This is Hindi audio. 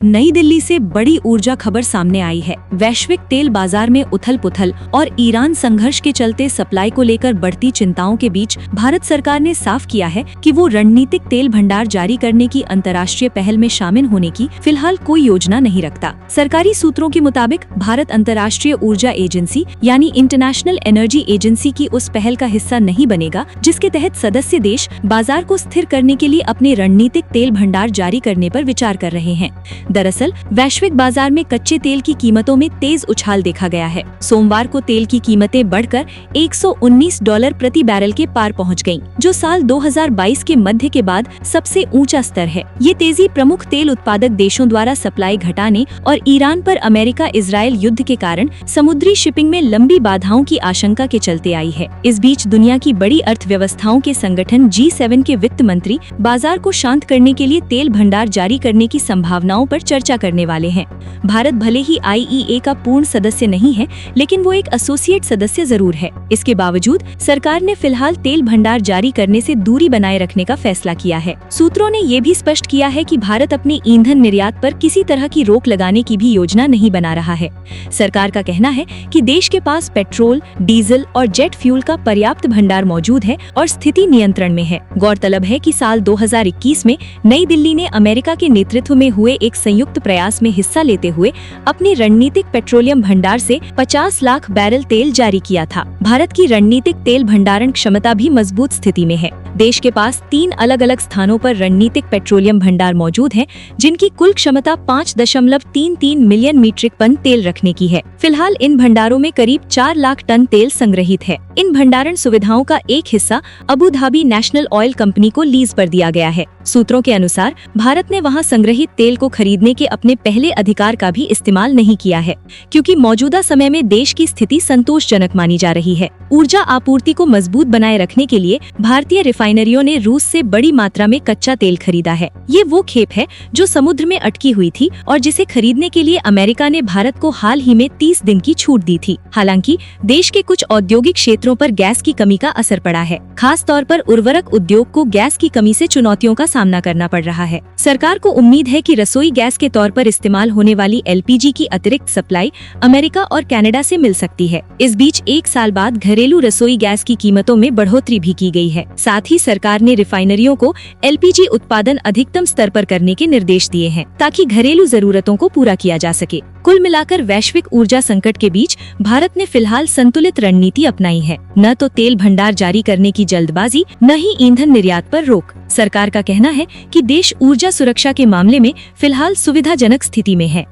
नई दिल्ली से बड़ी ऊर्जा खबर सामने आई है। वैश्विक तेल बाजार में उथल-पुथल और ईरान संघर्ष के चलते सप्लाई को लेकर बढ़ती चिंताओं के बीच भारत सरकार ने साफ किया है कि वो रणनीतिक तेल भंडार जारी करने की अंतर्राष्ट्रीय पहल में शामिल होने की फिलहाल कोई योजना नहीं रखता। सरकारी सूत्रों के मुताबिक भारत अंतर्राष्ट्रीय ऊर्जा एजेंसी यानी इंटरनेशनल एनर्जी एजेंसी की उस पहल का हिस्सा नहीं बनेगा जिसके तहत सदस्य देश बाजार को स्थिर करने के लिए अपने रणनीतिक तेल भंडार जारी करने पर विचार कर रहे हैं। दरअसल वैश्विक बाजार में कच्चे तेल की कीमतों में तेज उछाल देखा गया है। सोमवार को तेल की कीमतें बढ़कर $119 प्रति बैरल के पार पहुंच गईं, जो साल 2022 के मध्य के बाद सबसे ऊंचा स्तर है। ये तेजी प्रमुख तेल उत्पादक देशों द्वारा सप्लाई घटाने और ईरान पर अमेरिका इजरायल युद्ध के कारण समुद्री शिपिंग में लंबी बाधाओं की आशंका के चलते आई है। इस बीच दुनिया की बड़ी अर्थव्यवस्थाओं के संगठन G7 के वित्त मंत्री बाजार को शांत करने के लिए तेल भंडार जारी करने की संभावनाओं पर चर्चा करने वाले हैं। भारत भले ही IEA का पूर्ण सदस्य नहीं है, लेकिन वो एक एसोसिएट सदस्य जरूर है। इसके बावजूद सरकार ने फिलहाल तेल भंडार जारी करने से दूरी बनाए रखने का फैसला किया है। सूत्रों ने ये भी स्पष्ट किया है कि भारत अपने ईंधन निर्यात पर किसी तरह की रोक लगाने की भी योजना नहीं बना रहा है। सरकार का कहना है कि देश के पास पेट्रोल, डीजल और जेट फ्यूल का पर्याप्त भंडार मौजूद है और स्थिति नियंत्रण में है। गौरतलब है कि साल 2021 में नई दिल्ली ने अमेरिका के नेतृत्व में हुए एक संयुक्त प्रयास में हिस्सा लेते हुए अपनी रणनीतिक पेट्रोलियम भंडार से 50 लाख बैरल तेल जारी किया था। भारत की रणनीतिक तेल भंडारण क्षमता भी मजबूत स्थिति में है। देश के पास 3 अलग-अलग स्थानों पर रणनीतिक पेट्रोलियम भंडार मौजूद हैं, जिनकी कुल क्षमता 5.33 मिलियन मीट्रिक टन तेल रखने की है। फिलहाल इन भंडारों में करीब 4 लाख टन तेल संग्रहित है। इन भंडारण सुविधाओं का एक हिस्सा Abu Dhabi national oil company को लीज पर दिया गया है। सूत्रों के अनुसार भारत ने वहां संग्रहित तेल को खरीदने के अपने पहले अधिकार का भी इस्तेमाल नहीं किया है, क्योंकि मौजूदा समय में देश की स्थिति संतोषजनक मानी जा रही है। ऊर्जा आपूर्ति को मजबूत बनाए रखने के लिए भारतीय रिफाइनरियों ने रूस से बड़ी मात्रा में कच्चा तेल खरीदा है। ये वो खेप है जो समुद्र में अटकी हुई थी और जिसे खरीदने के लिए अमेरिका ने भारत को हाल ही में 30 दिन की छूट दी थी। हालांकि देश के कुछ औद्योगिक क्षेत्रों पर गैस की कमी का असर पड़ा है। खास तौर पर उर्वरक उद्योग को गैस की कमी से चुनौतियों का सामना करना पड़ रहा है। सरकार को उम्मीद है कि रसोई गैस के तौर पर इस्तेमाल होने वाली LPG की अतिरिक्त सप्लाई अमेरिका और कनाडा से मिल सकती है। इस बीच 1 साल बाद घरेलू रसोई गैस की कीमतों में बढ़ोतरी भी की गई है। साथ ही सरकार ने रिफाइनरियों को LPG उत्पादन अधिकतम स्तर पर करने के निर्देश दिए हैं, ताकि घरेलू जरूरतों को पूरा किया जा सके। कुल मिलाकर वैश्विक ऊर्जा संकट के बीच भारत ने फिलहाल संतुलित रणनीति अपनाई है। न तो तेल भंडार जारी करने की जल्दबाजी, न ही ईंधन निर्यात पर रोक। सरकार का कहना है कि देश ऊर्जा सुरक्षा के मामले में फिलहाल सुविधाजनक स्थिति में है।